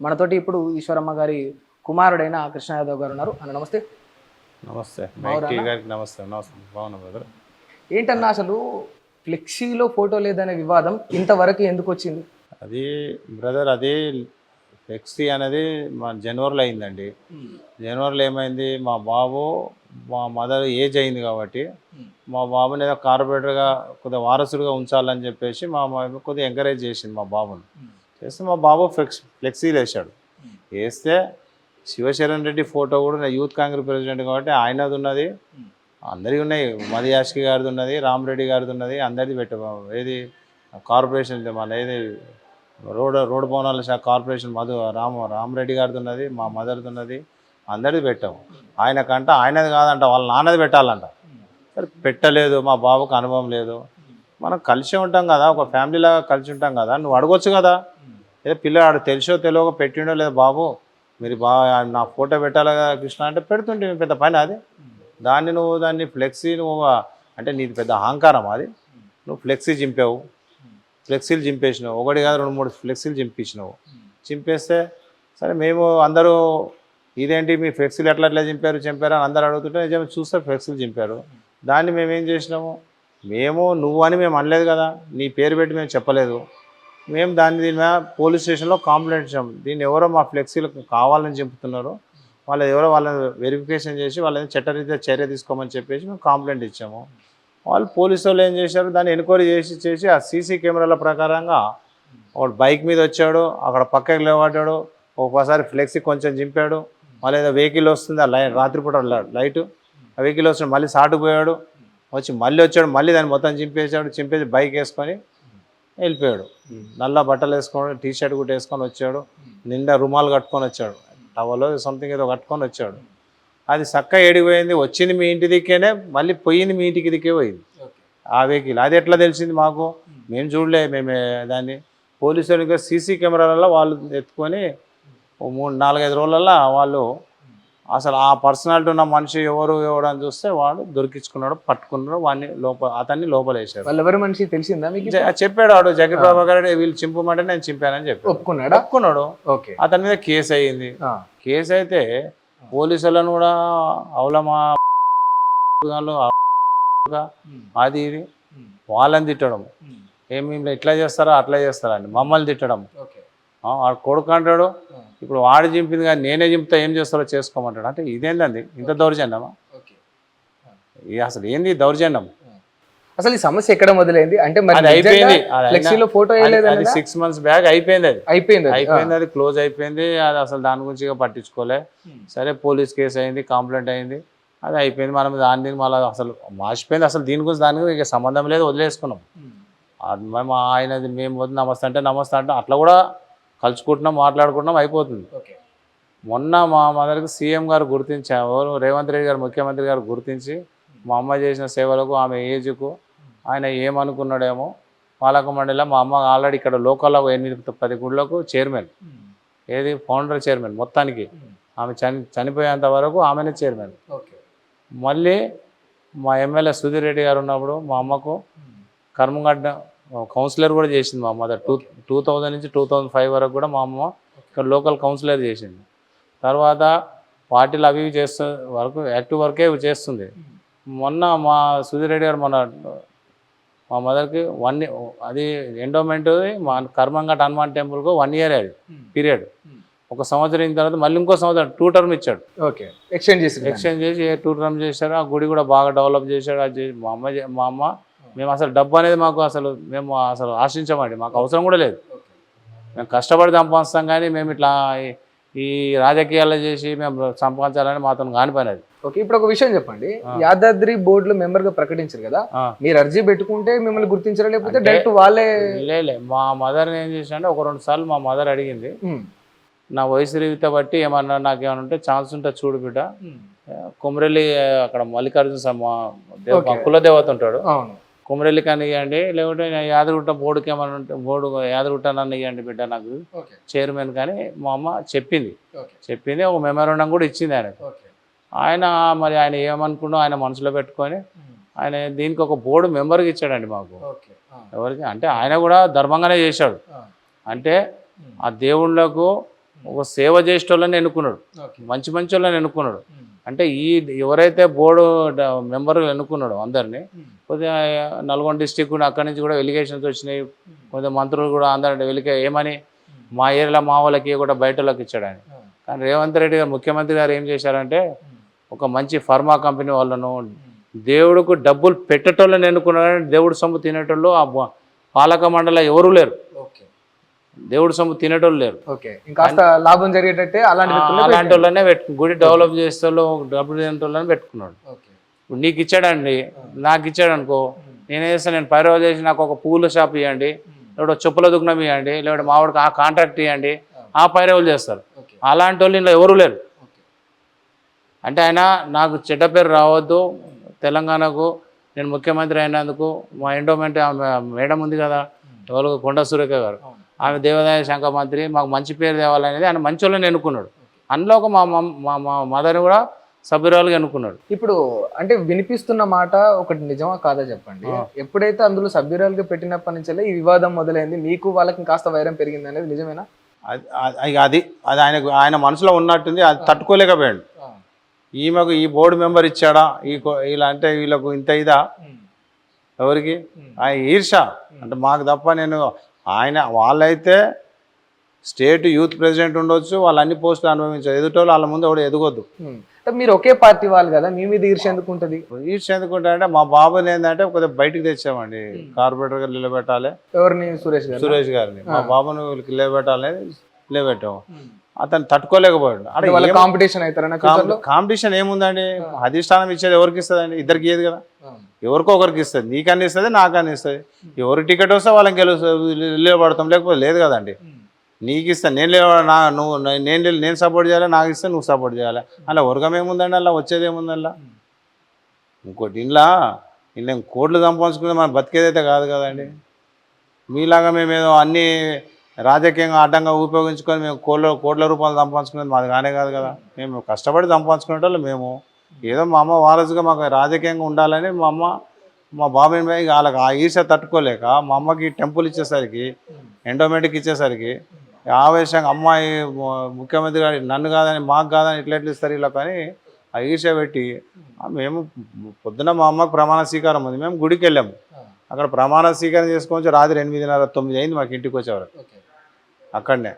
మనతోటి ఇప్పుడు ఈశ్వరమ్మ గారి కుమారుడైన కృష్ణ యాదవ్ గారు ఉన్నారు. అన్న నమస్తే. నమస్తే గారికి నమస్తే. నమస్తే, బాగున్నా బ్రదర్. ఏంటన్నా అసలు ఫ్లెక్సీలో ఫోటో లేదనే వివాదం ఇంతవరకు ఎందుకు వచ్చింది? అది బ్రదర్, అది ఫ్లెక్సీ అనేది మా జనవరిలో అయిందండి. జనవరిలో ఏమైంది, మా బాబు మా మదర్ ఏజ్ అయింది కాబట్టి మా బాబుని ఏదో కార్పొరేటర్గా కొద్దిగా వారసుడిగా ఉంచాలని చెప్పేసి మా మమ్మీ కొద్దిగా ఎంకరేజ్ చేసింది మా బాబుని. చేస్తే మా బాబు ఫ్లెక్సీలు వేసాడు. వేస్తే శివశరణ్ రెడ్డి ఫోటో కూడా నా యూత్ కాంగ్రెస్ ప్రెసిడెంట్ కాబట్టి ఆయనది ఉన్నది, అందరివి ఉన్నాయి. మది యాష్కి గారిది ఉన్నది, రామరెడ్డి గారిది ఉన్నది, అందరిది పెట్టాము. ఏది కార్పొరేషన్ మన ఏది రోడ్డు భవనాల శాఖ కార్పొరేషన్ రామరెడ్డి గారిది ఉన్నది, మా మదర్ది ఉన్నది, అందరిది పెట్టాము. ఆయనకంట ఆయనది కాదంట, వాళ్ళ నాన్నది పెట్టాలంట. సరే పెట్టలేదు, మా బాబుకు అనుభవం లేదు. మనం కలిసి ఉంటాం కదా, ఒక ఫ్యామిలీలాగా కలిసి ఉంటాం కదా, నువ్వు అడగొచ్చు కదా. ఏదో పిల్లవాడు తెలిసో తెలియక పెట్టిండో లేదు, బాబు మీరు నా ఫోటో పెట్టాలి కదా కృష్ణ అంటే పెడుతుంటే పెద్ద పని అది. దాన్ని ఫ్లెక్సీ నువ్వు అంటే నీది పెద్ద అహంకారం అది. నువ్వు ఫ్లెక్సీలు చింపేసినావు, ఒకటి కాదు 2-3 ఫ్లెక్సీలు చింపేసినావు. చింపేస్తే సరే మేము అందరూ ఇదేంటి మీ ఫ్లెక్సీలు ఎట్లా చింపారు అని అందరూ అడుగుతుంటే నిజమే చూస్తే ఫ్లెక్సీలు చింపారు. దాన్ని మేమేం చేసినాము, నువ్వు అని మేము అనలేదు కదా, నీ పేరు పెట్టి మేము చెప్పలేదు. మేము దీని మీద పోలీస్ స్టేషన్లో కంప్లైంట్ ఇచ్చాము. దీన్ని ఎవరో మా ఫ్లెక్సీలు కావాలని చెప్తున్నారు, వాళ్ళని వెరిఫికేషన్ చేసి వాళ్ళని చట్టరీత్యా చర్య తీసుకోమని చెప్పేసి మేము కంప్లైంట్ ఇచ్చాము. వాళ్ళు పోలీసు వాళ్ళు ఏం చేశారు, దాన్ని ఎంక్వైరీ చేసి ఆ సీసీ కెమెరాల ప్రకారంగా ఒకడు బైక్ మీద వచ్చాడు, అక్కడ పక్కకి లేవాడాడు, ఒకసారి ఫ్లెక్సీ కొంచెం చింపాడు, మళ్ళీ ఏదో వెహికల్ వస్తుంది ఆ రాత్రిపూట లైటు, ఆ వెహికల్ వస్తుంది మళ్ళీ సాటుపోయాడు, మళ్ళీ వచ్చాడు, మళ్ళీ దాన్ని మొత్తం చింపేసి బైక్ వేసుకొని వెళ్ళిపోయాడు. నల్ల బట్టలు వేసుకొని టీషర్ట్ కూడా వేసుకొని వచ్చాడు, నిండా రుమాలు కట్టుకొని వచ్చాడు, టవలో సంథింగ్ ఏదో కట్టుకొని వచ్చాడు. అది చక్కగా ఏడిపోయింది, వచ్చింది మీ ఇంటి దిక్కేనే, మళ్ళీ పోయింది మీ ఇంటికి దిక్కే పోయింది ఆ వెహికల్. అది ఎట్లా తెలిసింది మాకు, మేము చూడలే. దాన్ని పోలీసులు సీసీ కెమెరాలలో వాళ్ళు ఎత్తుకొని 3-4-5 రోజులలో వాళ్ళు అసలు ఆ పర్సనాలిటీ ఉన్న మనిషి ఎవరు అని చూస్తే వాడు దొరికించుకున్నాడు, పట్టుకున్నాడు, అతన్ని లోపలేసాడు. వాళ్ళు ఎవరి మనిషి తెలిసిందా మీకు? చెప్పాడు వాడు, జగప్రభా గారు వీళ్ళు చింపమంటే నేను చింపానని చెప్పి ఒప్పుకున్నాడు. అతని మీద కేసు అయ్యింది. కేసు అయితే పోలీసులను కూడా అవలమా అది ఇది వాళ్ళని తిట్టడం, ఏమి ఇట్లా చేస్తారా అట్లా చేస్తారా అని మమ్మల్ని తిట్టడం. వాడు కొడుకు అంటాడు, ఇప్పుడు వాడు చింపింది కానీ నేనే చింపుతా, ఏం చేస్తారో చేసుకోమంటాడు. అంటే ఇదేందండి, ఇంత దౌర్జన్యమా? అసలు ఏంది దౌర్జన్యం? అసలు ఈ సమస్య ఎక్కడ మొదలైంది అంటే అయిపోయింది, ఫోటో అది 6 months బ్యాక్ అయిపోయింది. అది క్లోజ్ అయిపోయింది. అది అసలు దాని గురించి పట్టించుకోలే. సరే పోలీస్ కేసు అయింది, కంప్లైంట్ అయింది, అది అయిపోయింది. మనం దాని మళ్ళీ అసలు మార్చిపోయింది. అసలు దీని గురించి ఇక సంబంధం లేదు, వదిలేసుకున్నాం. మేము ఆయనది మేము నమస్తే అంటే అట్లా కూడా కలుసుకుంటున్నాం, మాట్లాడుకుంటున్నాం, అయిపోతుంది. మొన్న మా మదర్కి సీఎం గారు గుర్తించారు, రేవంత్ రెడ్డి గారు ముఖ్యమంత్రి గారు గుర్తించి మా అమ్మ చేసిన సేవలకు ఆమె ఏజ్కు ఆయన ఏమనుకున్నాడేమో. పాలక మండలిలో మా అమ్మ ఆల్రెడీ ఇక్కడ లోకల్లో 8-10 గుళ్ళకు చైర్మన్, ఏది ఫౌండర్ చైర్మన్ మొత్తానికి. ఆమె చనిపోయేంత వరకు ఆమెనే చైర్మన్. మళ్ళీ మా ఎమ్మెల్యే సుధీర్ రెడ్డి గారు ఉన్నప్పుడు మా అమ్మకు కర్మగడ్డ కౌన్సిలర్ కూడా చేసింది మా అమ్మ. 2000 నుంచి 2005 వరకు కూడా మా అమ్మ ఇక్కడ లోకల్ కౌన్సిలర్ చేసింది. తర్వాత పార్టీలు అవి చేస్తూ వరకు యాక్టివ్ వర్కే చేస్తుంది. మొన్న మా సుధీర్ రెడ్డి గారు మా మదర్కి అది ఎండోమెంట్ మా కర్మంఘట్ హనుమాన్ టెంపుల్కు 1 year అది పీరియడ్. 1 సంవత్సరం తర్వాత మళ్ళీ ఇంకో సంవత్సరం 2 term ఇచ్చాడు. ఎక్స్చేంజ్ చేసి 2 term చేశారు. ఆ గుడి కూడా బాగా డెవలప్ చేశాడు. అది మా అమ్మ మేము అసలు డబ్బు అనేది మేము అసలు ఆశించమండి, మాకు అవసరం కూడా లేదు. మేము కష్టపడి సంపాదిస్తాం కానీ మేము ఇట్లా ఈ రాజకీయాలు చేసి మేము సంపాదించాలని మాతో కానిపోయినది. ఇప్పుడు ఒక విషయం చెప్పండి, యాదాద్రి బోర్డులో మెంబర్గా ప్రకటించారు కదా, మీరు అర్జీ పెట్టుకుంటే మిమ్మల్ని గుర్తించారా లేకపోతే డైరెక్ట్ వాళ్ళే? లే మా మదర్ని ఏం చేసినా ఒక 2 సార్లు మా మదర్ అడిగింది, నా వయసు రీత బట్టి ఏమన్నా నాకేమన్నా ఉంటే ఛాన్స్ ఉంటే చూడు బిడ్డ, కొమరెల్లి అక్కడ మల్లికార్జున కులదేవత ఉంటాడు, కొమరెల్లి కానీ ఇవ్వండి, లేకుంటే యాదగిరిగుట్ట బోర్డుకి ఏమన్నా ఉంటే యాదగిరిగుట్ట నన్ను ఇవ్వండి బిడ్డ నాకు చైర్మన్ కానీ మా అమ్మ చెప్పింది. ఒక మెమోరాండం కూడా ఇచ్చింది ఆయనకు. మరి ఆయన ఏమనుకున్నా ఆయన మనసులో పెట్టుకొని ఆయన దీనికి ఒక బోర్డు మెంబర్కి ఇచ్చాడండి మాకు. ఎవరికి అంటే ఆయన కూడా ధర్మంగానే చేశాడు. అంటే ఆ దేవుళ్ళకు ఒక సేవ చేసేటోళ్ళని ఎన్నుకున్నాడు, మంచి మంచి వాళ్ళని ఎన్నుకున్నాడు. అంటే ఈ ఎవరైతే బోర్డు మెంబర్లు ఎన్నుకున్నాడో అందరినీ కొద్దిగా నల్గొండ డిస్టిక్ కూడా అక్కడి నుంచి కూడా ఎలిగేషన్స్ వచ్చినాయి. కొద్దిగా మంత్రులు కూడా అందరి ఏమని మా ఏరియాలో మా వాళ్ళకి కూడా బయట వాళ్ళకి ఇచ్చాడని. కానీ రేవంత్ రెడ్డి గారు ముఖ్యమంత్రి గారు ఏం చేశారంటే ఒక మంచి ఫార్మా కంపెనీ వాళ్ళను దేవుడికి డబ్బులు పెట్టేటోళ్ళని ఎన్నుకున్నారని దేవుడి సొమ్ము తినేటోళ్ళు ఆ పాలక మండలి ఎవరు లేరు, దేవుడి సొమ్ము తినేటోళ్ళు లేరు. ఇంకా లాభం జరిగేటట్టే అలాంటి వాళ్ళనే గుడి డెవలప్ చేసే డబ్బులు తినేటోళ్ళని పెట్టుకున్నాడు. ఇప్పుడు నీకు ఇచ్చాడండి, నాకు ఇచ్చాడు అనుకో, నేనేం చేస్తాను, నేను పైరవ చేసి నాకు ఒక పూల షాప్ ఇవ్వండి, లేదా చెప్పుల దుకాణం ఇవ్వండి, లేదా మావాడికి ఆ కాంట్రాక్ట్ ఇవ్వండి, ఆ పైరవులు చేస్తారు. అలాంటి వాళ్ళు ఇంట్లో ఎవరు లేరు. అంటే ఆయన నాకు చెడ్డ పేరు రావద్దు, తెలంగాణకు నేను ముఖ్యమంత్రి అయినందుకు మా ఎండోమెంట్ మేడం ఉంది కదా ఎవరు, కొండ సురేఖ గారు, ఆమె దేవాదాయ శాఖ మంత్రి, మాకు మంచి పేరు తేవాలనేది ఆయన మంచి వాళ్ళని ఎన్నుకున్నాడు. అందులో ఒక మా మదర్ని కూడా సభ్యురాలుగా ఎన్నుకున్నాడు. ఇప్పుడు అంటే వినిపిస్తున్న మాట ఒకటి నిజమా కాదా చెప్పండి. ఎప్పుడైతే అందులో సభ్యురాలుగా పెట్టినప్పటి నుంచే ఈ వివాదం మొదలైంది, మీకు వాళ్ళకి కాస్త వైరం పెరిగింది అనేది నిజమేనా? అది ఆయన మనసులో ఉన్నట్టుంది, అది తట్టుకోలేకపోయాడు. ఈమెకు ఈ బోర్డు మెంబర్ ఇచ్చాడా, ఇలా అంటే వీళ్ళకు ఇంత ఇదా ఎవరికి ఆయన ఈర్ష అంటే మాకు తప్ప. నేను వాళ్ళైతే స్టేట్ యూత్ ప్రెసిడెంట్ ఉండొచ్చు, వాళ్ళు అన్ని పోస్టులు అనుభవించారు, ఎదుటోళ్ళు వాళ్ళ ముందు ఎవరు ఎదగొద్దు. మీరు ఒకే పార్టీ వాళ్ళు కదా, మీ మీద ఈర్ష ఎందుకు ఉంటుంది? ఈర్ష ఎందుకుంటారంటే మా బాబుని ఏంటంటే కొద్దిగా బయటకు తెచ్చామండి, కార్పొరేటర్ గారు నిలబెట్టాలి. ఎవరిని? సురేష్ గారిని. మా బాబుని వీళ్ళకి నిలబెట్టాలని నిలబెట్టాము. అతను తట్టుకోలేకపోయాడు. కాంపిటీషన్ ఏముందండి, అధిష్టానం ఇచ్చేది ఎవరికి ఇస్తుందండి? ఇద్దరికి ఇయ్యదు కదా, ఎవరికో ఒకరికి ఇస్తుంది. నీకన్నా ఇస్తుంది, నాకన్నా ఇస్తుంది. ఎవరు టికెట్ వస్తే వాళ్ళకి నిలబడతాం, లేకపోతే లేదు కదండి. నీకు ఇస్తాను నేను నేను సపోర్ట్ చేయాలి, నాకు ఇస్తే నువ్వు సపోర్ట్ చేయాలి. అలా వర్గం ఏముందండి, అలా వచ్చేది ఏముంది అలా. ఇంకోటి ఇలా కోట్లు సంపాదించుకుంటే మనం బతికేదైతే కాదు కదండి. మీలాగా మేమేదో అన్నీ రాజకీయంగా అడ్డంగా ఉపయోగించుకొని మేము కోట్ల రూపాయలు సంపాదించుకునేది మాది కానే కాదు కదా. మేము కష్టపడి సంపాదించుకునేటోళ్ళు మేము. ఏదో మా అమ్మ వారసుగా మాకు రాజకీయంగా ఉండాలని మా బాబాయ్ భాయ్ వాళ్ళకి ఆ ఈర్ష తట్టుకోలేక మా అమ్మకి టెంపుల్ ఇచ్చేసరికి, ఎండోమెంట్కి ఇచ్చేసరికి ఆవేశంగా అమ్మాయి ముఖ్యమంత్రి గారు నన్ను కాదని మాకు కాదని ఇట్లా ఇస్తారు ఇలా, కానీ ఆ ఈర్ష పెట్టి మేము పొద్దున మా అమ్మకు ప్రమాణ స్వీకారం ఉంది, మేము గుడికి వెళ్ళాము. అక్కడ ప్రమాణ స్వీకారం చేసుకొని రాత్రి 8:30, 9 అయింది మాకు ఇంటికి వచ్చేవారు. అక్కడనే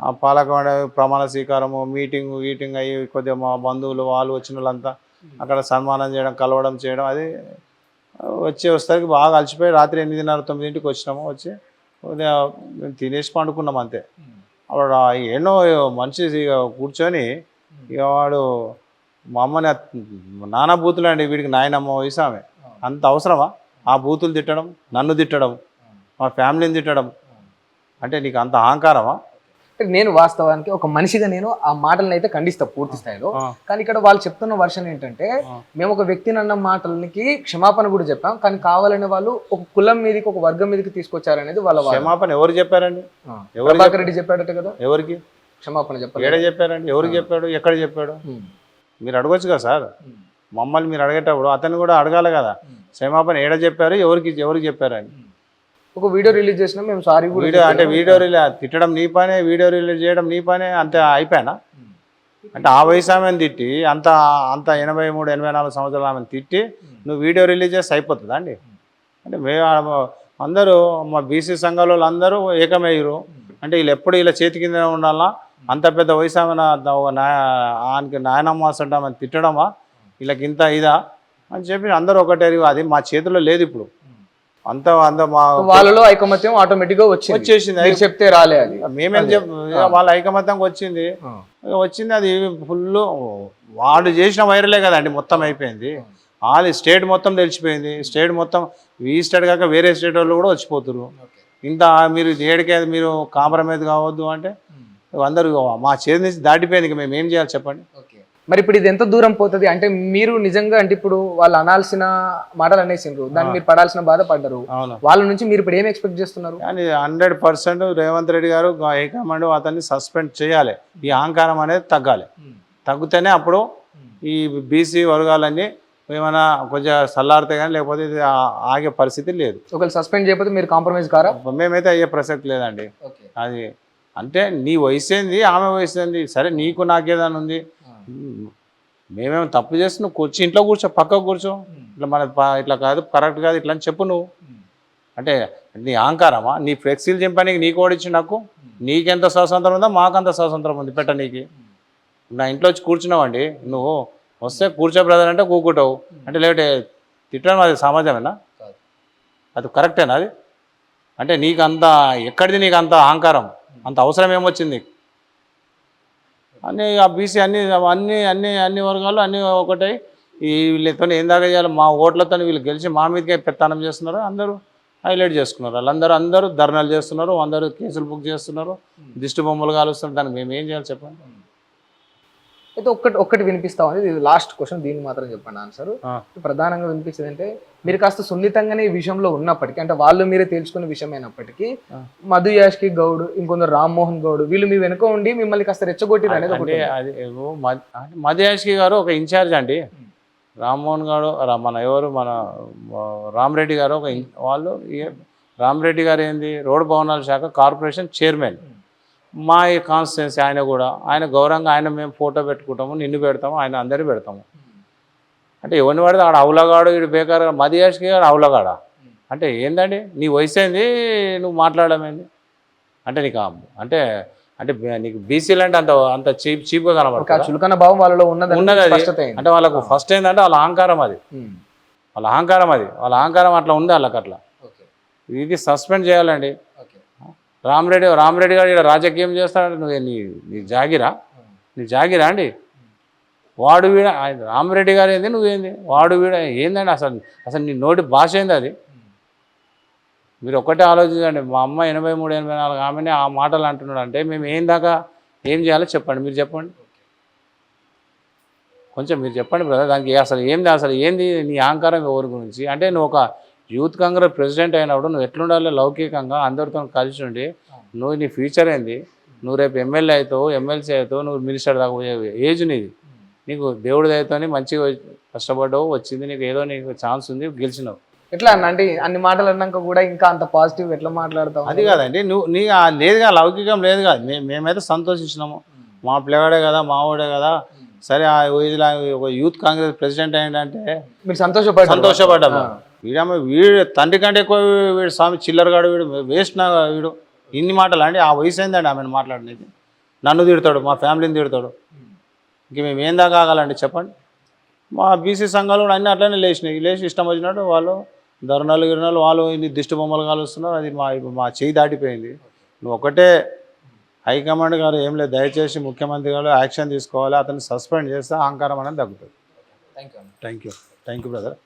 ఆ పాలక ప్రమాణ స్వీకారము, మీటింగ్ అయ్యి కొద్దిగా మా బంధువులు వాళ్ళు వచ్చిన వాళ్ళంతా అక్కడ సన్మానం చేయడం, కలవడం చేయడం, అది వచ్చేసరికి బాగా అలసిపోయి రాత్రి 8:30, 9 వచ్చినాము. వచ్చి కొద్దిగా మేము తినేసి పండుకున్నాం అంతే. అప్పుడు ఎన్నో మనిషి కూర్చొని ఇక వాడు మా అమ్మని నానా బూతులు అండి, వీడికి నాయనమ్మ వయసు ఆమె, అంత అవసరమా ఆ బూతులు తిట్టడం, నన్ను తిట్టడం, మా ఫ్యామిలీని తిట్టడం, అంటే నీకు అంత అహంకారమా? నేను వాస్తవానికి ఒక మనిషిగా నేను ఆ మాటలను అయితే ఖండిస్తా పూర్తి స్థాయిలో. కానీ ఇక్కడ వాళ్ళు చెప్తున్న వర్షన్ ఏంటంటే, మేము ఒక వ్యక్తిని అన్న మాటలకి క్షమాపణ కూడా చెప్పాం, కానీ కావాలనే వాళ్ళు ఒక కులం మీదకి, ఒక వర్గం మీదకి తీసుకొచ్చారనేది వాళ్ళ క్షమాపణ. ఎవరు చెప్పారండి? ప్రభాకర్ రెడ్డి చెప్పాడట కదా. ఎవరికి క్షమాపణ చెప్పారు? ఎక్కడ చెప్పారండి? ఎవరికి చెప్పాడు? ఎక్కడ చెప్పాడు? మీరు అడగొచ్చు కదా సార్, మమ్మల్ని మీరు అడిగేటప్పుడు అతను కూడా అడగాలి కదా, క్షమాపణ ఏడ చెప్పారు, ఎవరికి చెప్పారని. ఒక వీడియో రిలీజ్ చేసినా మేము సారీ వీడియో అంటే వీడియో రిలీజ్ తిట్టడం నీ పనే, వీడియో రిలీజ్ చేయడం నీ పనే, అంతే అయిపోయానా? అంటే ఆ వయసు ఆమెను తిట్టి అంత 83, 84 సంవత్సరాలు ఆమెను తిట్టి నువ్వు వీడియో రిలీజ్ చేస్తే అయిపోతుందా అండి? అంటే మేము అందరూ మా బీసీ సంఘాల వాళ్ళు అందరూ ఏకమయ్యారు. అంటే వీళ్ళు ఎప్పుడు ఇలా చేతి కింద ఉండాలా, అంత పెద్ద వయసు ఆమె ఆయనకి నాయనమ్మ అసలు ఆమెను తిట్టడమా, వీళ్ళకి ఇంత ఇదా అని చెప్పి అందరూ ఒకటే. అది మా చేతిలో లేదు ఇప్పుడు. అంత మా వాళ్ళలో ఐకమత్యం ఆటోమేటిక్ గా వచ్చేసింది, చెప్తే రాలే. అది మేమేం వాళ్ళ ఐకమత్యంగా వచ్చింది. అది ఫుల్ వాడు చేసిన వైరలే కదండి, మొత్తం అయిపోయింది. వాళ్ళు స్టేట్ మొత్తం తెలిసిపోయింది. స్టేట్ మొత్తం ఈ స్టేట్ కాక వేరే స్టేట్ వాళ్ళు కూడా వచ్చిపోతున్నారు. ఇంత మీరు ఏడికే మీరు కాంప్రమైజ్ కావద్దు అంటే అందరూ మా చేతి నుంచి దాటిపోయింది. మేము ఏం చేయాలి చెప్పండి? మరి ఇప్పుడు ఇది ఎంత దూరం పోతుంది అంటే, మీరు నిజంగా అంటే ఇప్పుడు వాళ్ళు అనాల్సిన మాటలు అనేసిండ్రు, దాన్ని మీరు పడాల్సిన బాధ పడ్డారు. వాళ్ళ నుంచి మీరు ఇప్పుడు ఏం ఎక్స్పెక్ట్ చేస్తున్నారు? కానీ 100% రేవంత్ రెడ్డి గారు హైకమాండ్ అతన్ని సస్పెండ్ చేయాలి. ఈ అహంకారం అనేది తగ్గాలి. తగ్గితేనే అప్పుడు ఈ బీసీ వర్గాలన్నీ ఏమైనా కొంచెం సల్లారితే కానీ, లేకపోతే ఇది ఆగే పరిస్థితి లేదు. ఒకవేళ సస్పెండ్ చేయకపోతే మీరు కాంప్రమైజ్ కారా? మేమైతే అయ్యే ప్రసక్తి లేదండి. అది అంటే నీ వయసు ఏంది, ఆమె వయసు ఏంది, సరే నీకు నాకేదైనా ఉంది, మేమేమో తప్పు చేసి నువ్వు కూర్చో, ఇంట్లో కూర్చో, పక్కకు కూర్చో, ఇట్లా మన ఇట్లా కాదు, కరెక్ట్ కాదు, ఇట్లా అని చెప్పు నువ్వు. అంటే నీ అహంకారమా? నీ ఫ్లెక్సీలు చింపడానికి నీకు ఓడిచ్చి నాకు, నీకెంత స్వాతంత్రం ఉందో మాకంత స్వాతంత్రం ఉంది పెట్టనీకి. నా ఇంట్లో వచ్చి కూర్చున్నావండి, నువ్వు వస్తే కూర్చో బ్రదర్ అంటే కూకుంటావు, అంటే లేకపోతే తిట్టడం అది సమాజమేనా? అది కరెక్టేనా అది? అంటే నీకు అంత ఎక్కడిది నీకు అంత అహంకారం, అంత అవసరం ఏమొచ్చింది? అన్నీ ఆ బీసీ అన్ని అన్ని అన్ని అన్ని వర్గాలు అన్నీ ఒకటై ఈ వీళ్ళతో ఏం దాకా చేయాలి, మా ఓట్లతో వీళ్ళు గెలిచి మా మీదకే పెత్తానం చేస్తున్నారు, అందరూ హైలైట్ చేసుకున్నారు. వాళ్ళందరూ ధర్నాలు చేస్తున్నారు, అందరూ కేసులు బుక్ చేస్తున్నారు, దిష్టి బొమ్మలు కాలుస్తున్నారు. దానికి మేము ఏం చేయాలి చెప్పండి? అయితే ఒక్కటి వినిపిస్తామని, ఇది లాస్ట్ క్వశ్చన్, దీన్ని మాత్రం చెప్పండి ఆన్సర్. ప్రధానంగా వినిపిస్తుంది అంటే, మీరు కాస్త సున్నితంగానే ఈ విషయంలో ఉన్నప్పటికీ, అంటే వాళ్ళు మీరే తేల్చుకునే విషయం అయినప్పటికీ, మధు యాష్కి గౌడ్, ఇంకొందరు రామ్మోహన్ గౌడ్, వీళ్ళు మీ వెనుక ఉండి మిమ్మల్ని కాస్త రెచ్చగొట్టిరు అనేది ఒకటి. అది మధు యాష్కి గారు ఒక ఇన్ఛార్జ్ అండి, రామ్మోహన్ గారు మన ఎవరు మన రామరెడ్డి గారు ఒక వాళ్ళు. రామరెడ్డి గారు ఏంది, రోడ్డు భవనాల శాఖ కార్పొరేషన్ చైర్మన్. మా ఈ కాన్స్టిట్యున్సీ ఆయన కూడా, ఆయన గౌరవంగా ఆయన మేము ఫోటో పెట్టుకుంటాము, నిన్ను పెడతాము, ఆయన అందరినీ పెడతాము. అంటే ఎవరిని పడితే ఆడ అవులగాడు, వీడు బేకారు, మధు యాష్కి గారు అవులగాడ అంటే ఏందండి? నీ వయసు ఏంది, నువ్వు మాట్లాడమేంది అంటే నీకు అంటే అంటే నీకు బీసీలు అంటే అంత అంత చీప్గా కనబడుతుంది. చులకన భావం వాళ్ళలో ఉన్నది అంటే వాళ్ళకు ఫస్ట్ ఏంటంటే వాళ్ళ అహంకారం అది, వాళ్ళ అహంకారం అట్లా ఉంది వాళ్ళకి. అట్లా ఇది సస్పెండ్ చేయాలండి. రామరెడ్డి గారు ఇక్కడ రాజకీయం చేస్తాడంటే నువ్వు నీ జాగిరా అండి? వాడు వీడ రామరెడ్డి గారు ఏంది, నువ్వేంది, వాడు వీడ ఏందండి? అసలు నీ నోటి భాష ఏంది అది? మీరు ఒక్కటే ఆలోచించండి. మా అమ్మ 83, 84 ఆమెనే ఆ మాటలు అంటున్నాడు అంటే మేము ఏం దాకా ఏం చేయాలో చెప్పండి, మీరు చెప్పండి కొంచెం, మీరు చెప్పండి బ్రదర్. దానికి అసలు ఏంది నీ అహంకారం ఎవరి గురించి? అంటే నువ్వు ఒక యూత్ కాంగ్రెస్ ప్రెసిడెంట్ అయినప్పుడు నువ్వు ఎట్లుండాలి లౌకికంగా అందరితో కలిసి ఉండి, నువ్వు నీ ఫ్యూచర్ ఏంది, నువ్వు రేపు ఎమ్మెల్యే అవుతావు, ఎమ్మెల్సీ అవుతావు, నువ్వు మినిస్టర్ దాకా ఏజ్ నీది, నీకు దేవుడి దయతోని మంచిగా కష్టపడ్డావు, వచ్చింది నీకు, ఏదో నీకు ఛాన్స్ ఉంది, గెలిచినావు. ఎట్లా అన్న అంటే అన్ని మాటలు అన్నాక కూడా ఇంకా అంత పాజిటివ్ ఎట్లా మాట్లాడతావు? అది కాదండి, నీ లేదుగా, లౌకికం లేదు కాదు. మేమైతే సంతోషించినాము, మా పిల్లవాడే కదా, మా వాడే కదా, సరే ఇలా ఒక యూత్ కాంగ్రెస్ ప్రెసిడెంట్ అయ్యిందంటే మీరు సంతోషపడ్డాము. వీడు తండ్రి కంటే ఎక్కువ వీడు స్వామి చిల్లరగాడు, వీడు వేస్ట్ నా వీడు. ఇన్ని మాటలు అండి, ఆ వయసు అయిందండి ఆమెను మాట్లాడినది. నన్ను తిడతాడు, మా ఫ్యామిలీని తిడతాడు, ఇంక మేము ఏం దాకా ఆగాలండి చెప్పండి? మా బీసీ సంఘాలు కూడా అన్నీ అట్లనే లేచి ఇష్టం వచ్చినట్టు వాళ్ళు ధర్నాలు వాళ్ళు ఇన్ని దిష్టి బొమ్మలు కాలుస్తున్నారు. అది మా చేయి దాటిపోయింది. నువ్వు ఒకటే, హైకమాండ్ గారు ఏం లేదు, దయచేసి ముఖ్యమంత్రి గారు యాక్షన్ తీసుకోవాలి, అతన్ని సస్పెండ్ చేస్తే అహంకారం అనేది తగ్గుతుంది. Thank you brother.